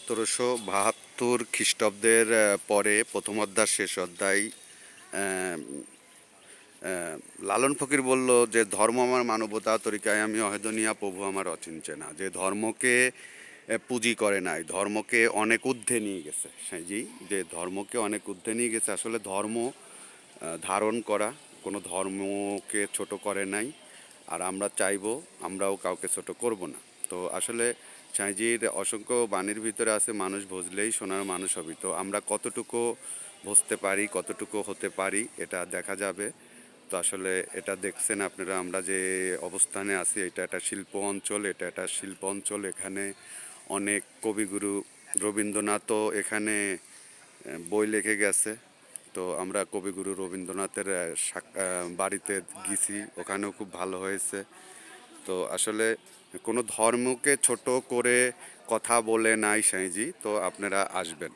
1772 খ্রিস্টাব্দের পরে প্রথম অধ্যায় শেষ অধ্যায়। আহ, আহ, লালন ফকির বলল যে ধর্ম আমার মানবতা তরিকায় আমি অহেদনিয়া প্রভু আমার অচিন্ত্য না, যে ধর্মকে পুঁজি করে নাই, ধর্মকে অনেক ঊর্ধ্বে নিয়ে গেছে জি, যে ধর্মকে অনেক ঊর্ধ্বে নিয়ে গেছে। আসলে ধর্ম ধারণ করা, কোনো ধর্মকে ছোট করে নাই। আর আমরা চাইবো আমরাও কাউকে ছোট করব না। তো আসলে সাঁইজির অসংখ্য বাণীর ভিতরে আছে মানুষ ভজলেই সোনার মানুষ হবি। তো আমরা কতটুকু বুঝতে পারি, কতটুকু হতে পারি, এটা দেখা যাবে। তো আসলে এটা দেখছেন আপনারা, আমরা যে অবস্থানে আছি, এটা একটা শিল্প অঞ্চল, এটা একটা শিল্প অঞ্চল। এখানে অনেক কবিগুরু, রবীন্দ্রনাথও এখানে বই লিখে গেছে। তো আমরা কবিগুরু রবীন্দ্রনাথের বাড়িতে গেছি, ওখানেও খুব ভালো হয়েছে। তো আসলে কোনো ধর্মকে ছোট করে কথা বলে নাই সাঁইজি। তো আপনারা আসবেন।